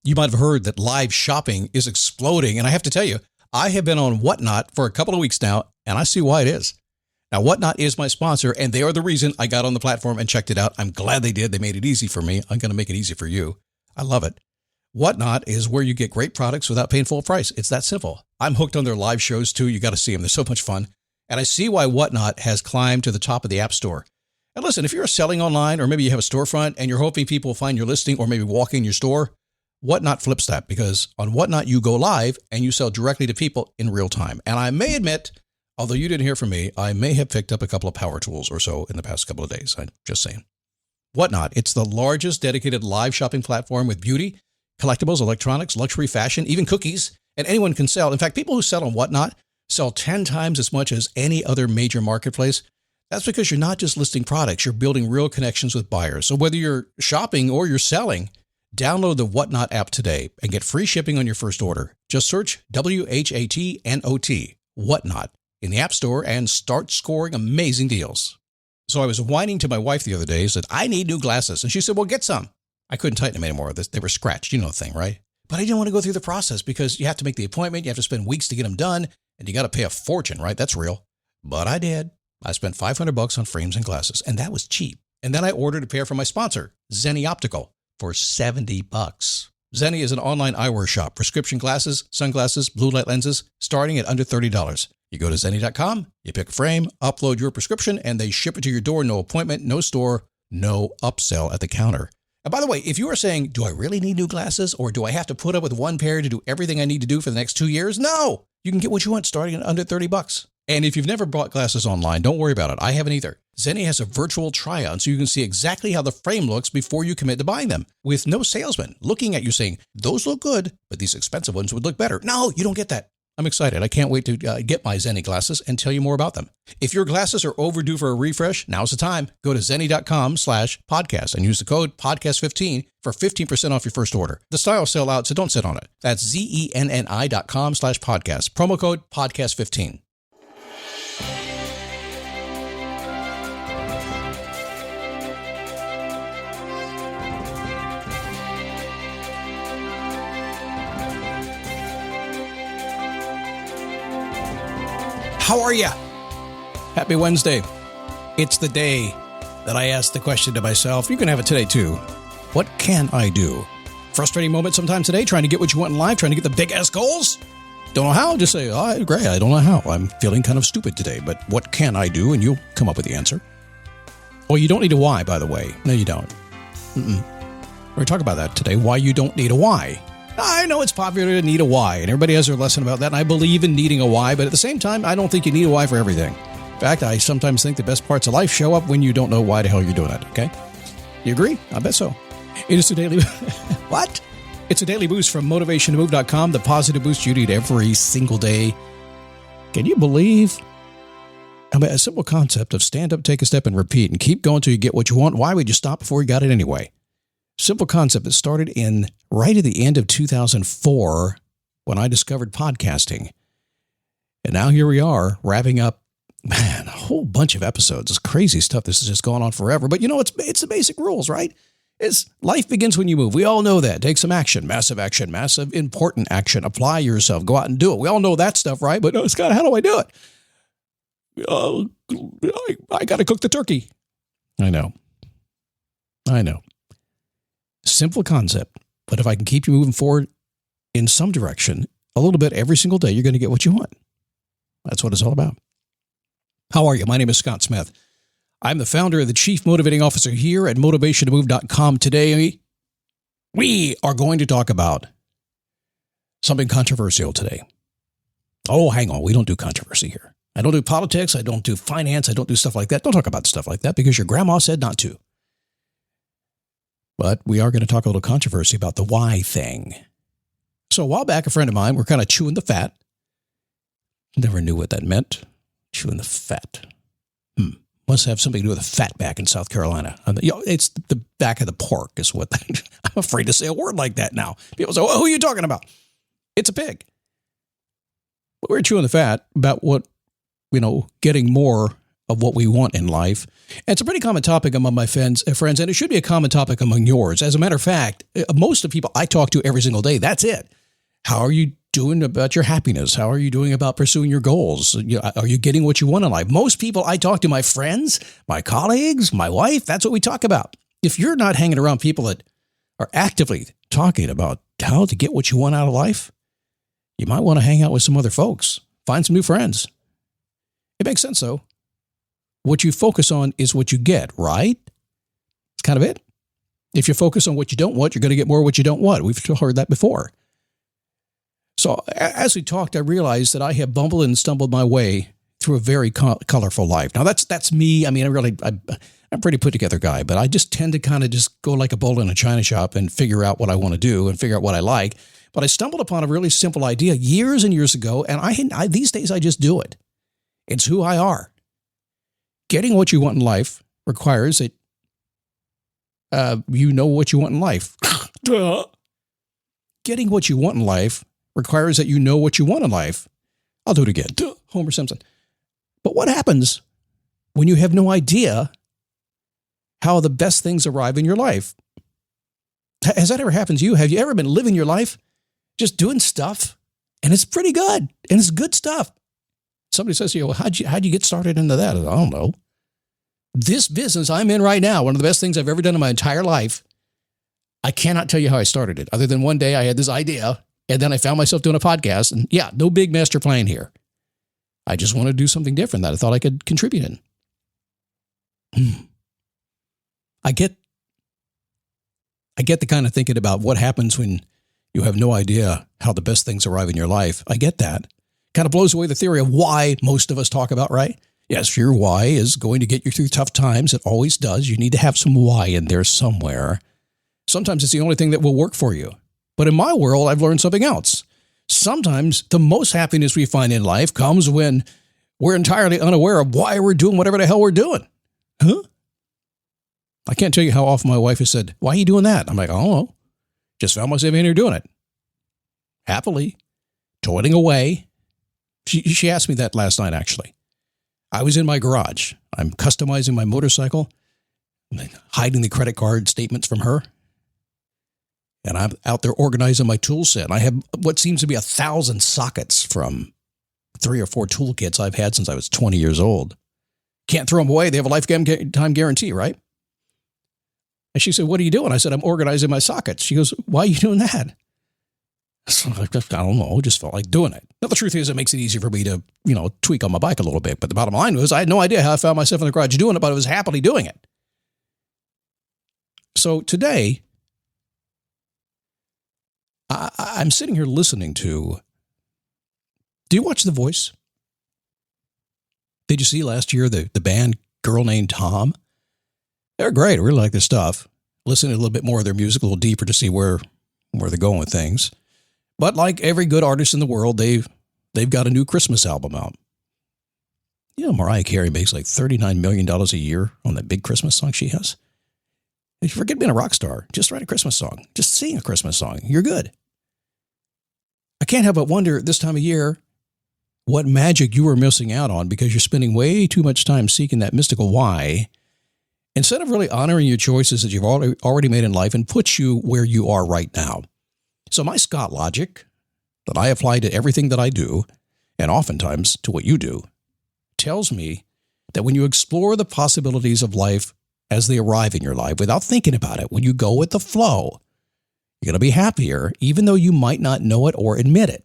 You might have heard that live shopping is exploding. And I have to tell you, I have been on Whatnot for a couple of weeks now, and I see why it is. Now, Whatnot is my sponsor, and they are the reason I got on the platform and checked it out. I'm glad they did. They made it easy for me. I'm going to make it easy for you. I love it. Whatnot is where you get great products without paying full price. It's that simple. I'm hooked on their live shows, too. You got to see them. They're so much fun. And I see why Whatnot has climbed to the top of the App Store. And listen, if you're selling online, or maybe you have a storefront and you're hoping people will find your listing or maybe walk in your store, Whatnot flips that, because on Whatnot, you go live and you sell directly to people in real time. And I may admit, although you didn't hear from me, I may have picked up a couple of power tools or so in the past couple of days. I'm just saying. Whatnot, it's the largest dedicated live shopping platform with beauty, collectibles, electronics, luxury, fashion, even cookies, and anyone can sell. In fact, people who sell on Whatnot sell 10 times as much as any other major marketplace. That's because you're not just listing products, you're building real connections with buyers. So whether you're shopping or you're selling, download the Whatnot app today and get free shipping on your first order. Just search WHATNOT, Whatnot, in the App Store and start scoring amazing deals. So I was whining to my wife the other day, said, I need new glasses. And she said, well, get some. I couldn't tighten them anymore. They were scratched. You know the thing, right? But I didn't want to go through the process because you have to make the appointment. You have to spend weeks to get them done. And you got to pay a fortune, right? That's real. But I did. I spent $500 on frames and glasses, and that was cheap. And then I ordered a pair from my sponsor, Zenni Optical, for $70. Zenni is an online eyewear shop, prescription glasses, sunglasses, blue light lenses, starting at under $30. You go to Zenni.com, you pick a frame, upload your prescription, and they ship it to your door. No appointment, no store, no upsell at the counter. And by the way, if you are saying, do I really need new glasses, or do I have to put up with one pair to do everything I need to do for the next 2 years? No, you can get what you want starting at under $30. And if you've never bought glasses online, don't worry about it. I haven't either. Zenni has a virtual try-on so you can see exactly how the frame looks before you commit to buying them, with no salesman looking at you saying, those look good, but these expensive ones would look better. No, you don't get that. I'm excited. I can't wait to get my Zenni glasses and tell you more about them. If your glasses are overdue for a refresh, now's the time. Go to Zenni.com/podcast and use the code podcast15 for 15% off your first order. The styles sell out, so don't sit on it. That's Zenni.com/podcast. Promo code podcast15. How are you? Happy Wednesday. It's the day that I asked the question to myself. You can have it today too. What can I do? Frustrating moment sometime today, trying to get what you want in life, trying to get the big ass goals. Don't know how? Just say, oh, great, I don't know how. I'm feeling kind of stupid today, but what can I do? And you'll come up with the answer. Oh, you don't need a why, by the way. No, you don't. We're going to talk about that today, why you don't need a why. I know it's popular to need a why, and everybody has their lesson about that, and I believe in needing a why, but at the same time, I don't think you need a why for everything. In fact, I sometimes think the best parts of life show up when you don't know why the hell you're doing it, okay? You agree? I bet so. It is a daily... What? It's a daily boost from motivationtomove.com, the positive boost you need every single day. Can you believe? I mean, a simple concept of stand up, take a step, and repeat, and keep going till you get what you want. Why would you stop before you got it anyway? Simple concept that started in right at the end of 2004 when I discovered podcasting. And now here we are wrapping up, man, a whole bunch of episodes. It's crazy stuff. This has just gone on forever. But you know, it's the basic rules, right? It's life begins when you move. We all know that. Take some action, massive important action. Apply yourself. Go out and do it. We all know that stuff, right? But Scott, how do I do it? I got to cook the turkey. I know. Simple concept, but if I can keep you moving forward in some direction a little bit every single day, you're going to get what you want. That's what it's all about. How are you? My name is Scott Smith. I'm the founder and the Chief Motivating Officer here at motivationtomove.com. Today, we are going to talk about something controversial today. Oh, hang on. We don't do controversy here. I don't do politics. I don't do finance. I don't do stuff like that. Don't talk about stuff like that because your grandma said not to. But we are going to talk a little controversy about the why thing. So a while back, a friend of mine, we're kind of chewing the fat. Never knew what that meant. Chewing the fat. Must have something to do with a fat back in South Carolina. It's the back of the pork is what I'm afraid to say a word like that now. People say, well, who are you talking about? It's a pig. But we're chewing the fat about what, getting more of what we want in life. And it's a pretty common topic among my friends, and it should be a common topic among yours. As a matter of fact, most of the people I talk to every single day, that's it. How are you doing about your happiness? How are you doing about pursuing your goals? Are you getting what you want in life? Most people I talk to, my friends, my colleagues, my wife, that's what we talk about. If you're not hanging around people that are actively talking about how to get what you want out of life, you might want to hang out with some other folks, find some new friends. It makes sense, though. What you focus on is what you get, right? It's kind of it. If you focus on what you don't want, you're going to get more of what you don't want. We've heard that before. So as we talked, I realized that I have bumbled and stumbled my way through a very colorful life. Now, that's me. I mean, I'm a pretty put together guy, but I just tend to kind of just go like a bull in a china shop and figure out what I want to do and figure out what I like. But I stumbled upon a really simple idea years and years ago, and I these days I just do it. It's who I are. Getting what you want in life requires that you know what you want in life. Duh. Getting what you want in life requires that you know what you want in life. I'll do it again. Duh. Homer Simpson. But what happens when you have no idea how the best things arrive in your life? Has that ever happened to you? Have you ever been living your life just doing stuff, and it's pretty good, and it's good stuff? Somebody says to you, well, how'd you get started into that? I don't know. This business I'm in right now, one of the best things I've ever done in my entire life, I cannot tell you how I started it, other than one day I had this idea, and then I found myself doing a podcast, and yeah, no big master plan here. I just wanted to do something different that I thought I could contribute in. I get the kind of thinking about what happens when you have no idea how the best things arrive in your life. I get that. Kind of blows away the theory of why most of us talk about, right? Yes, your why is going to get you through tough times. It always does. You need to have some why in there somewhere. Sometimes it's the only thing that will work for you. But in my world, I've learned something else. Sometimes the most happiness we find in life comes when we're entirely unaware of why we're doing whatever the hell we're doing. Huh? I can't tell you how often my wife has said, why are you doing that? I'm like, I don't know. Just found myself in here doing it. Happily, toiling away. She asked me that last night, actually. I was in my garage. I'm customizing my motorcycle, hiding the credit card statements from her. And I'm out there organizing my tool set. I have what seems to be 1,000 sockets from 3 or 4 toolkits I've had since I was 20 years old. Can't throw them away. They have a lifetime guarantee, right? And she said, what are you doing? I said, I'm organizing my sockets. She goes, why are you doing that? So I don't know. Just felt like doing it. Now, the truth is, it makes it easy for me to, tweak on my bike a little bit. But the bottom line was, I had no idea how I found myself in the garage doing it, but I was happily doing it. So today, I'm sitting here listening to, do you watch The Voice? Did you see last year the band Girl Named Tom? They're great. I really like their stuff. Listen to a little bit more of their music, a little deeper to see where they're going with things. But like every good artist in the world, they've got a new Christmas album out. Mariah Carey makes like $39 million a year on that big Christmas song she has. If you forget being a rock star, just write a Christmas song. Just sing a Christmas song. You're good. I can't help but wonder this time of year what magic you are missing out on because you're spending way too much time seeking that mystical why instead of really honoring your choices that you've already made in life and put you where you are right now. So my Scott logic that I apply to everything that I do, and oftentimes to what you do, tells me that when you explore the possibilities of life as they arrive in your life without thinking about it, when you go with the flow, you're going to be happier, even though you might not know it or admit it.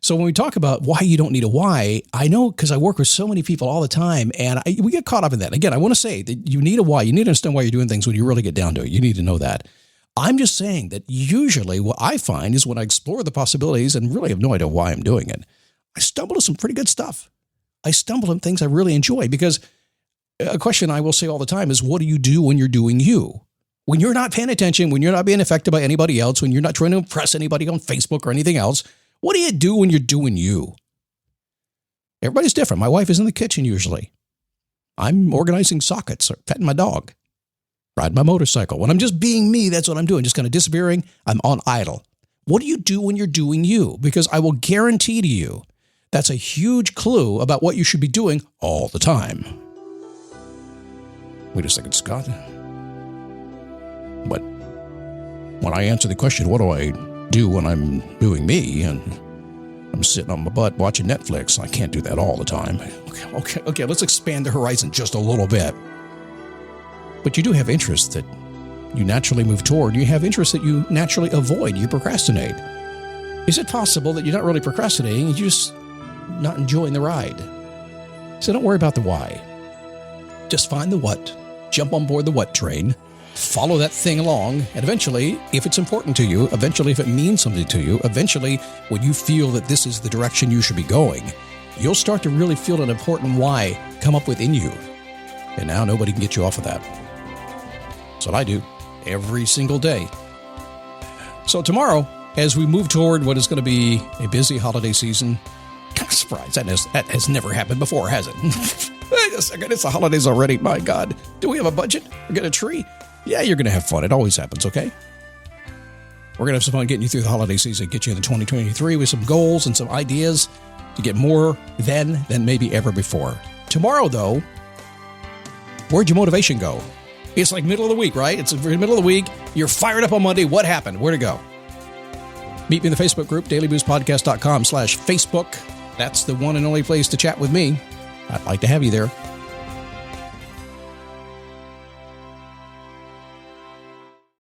So when we talk about why you don't need a why, I know because I work with so many people all the time, and we get caught up in that. Again, I want to say that you need a why. You need to understand why you're doing things when you really get down to it. You need to know that. I'm just saying that usually what I find is when I explore the possibilities and really have no idea why I'm doing it, I stumble to some pretty good stuff. I stumble on things I really enjoy because a question I will say all the time is, what do you do when you're doing you? When you're not paying attention, when you're not being affected by anybody else, when you're not trying to impress anybody on Facebook or anything else, what do you do when you're doing you? Everybody's different. My wife is in the kitchen usually. I'm organizing sockets or petting my dog, riding my motorcycle. When I'm just being me, that's what I'm doing. Just kind of disappearing. I'm on idle. What do you do when you're doing you? Because I will guarantee to you That's a huge clue about what you should be doing all the time. Wait a second, Scott. But when I answer the question, what do I do when I'm doing me and I'm sitting on my butt watching Netflix? I can't do that all the time. Okay, let's expand the horizon just a little bit. But you do have interests that you naturally move toward. You have interests that you naturally avoid. You procrastinate. Is it possible that you're not really procrastinating, you're just not enjoying the ride? So don't worry about the why. Just find the what, jump on board the what train, follow that thing along, and eventually, if it's important to you, eventually if it means something to you, eventually when you feel that this is the direction you should be going, you'll start to really feel an important why come up within you. And now nobody can get you off of that. That's what I do every single day. So tomorrow, as we move toward what is going to be a busy holiday season, surprise, that has never happened before, has it? Wait a second, it's the holidays already. My God. Do we have a budget? We got a tree? Yeah, you're going to have fun. It always happens, okay? We're going to have some fun getting you through the holiday season, get you into 2023 with some goals and some ideas to get more than maybe ever before. Tomorrow, though, where'd your motivation go? It's like middle of the week, right? It's the middle of the week. You're fired up on Monday. What happened? Where'd it go? Meet me in the Facebook group, dailyboostpodcast.com/Facebook. That's the one and only place to chat with me. I'd like to have you there.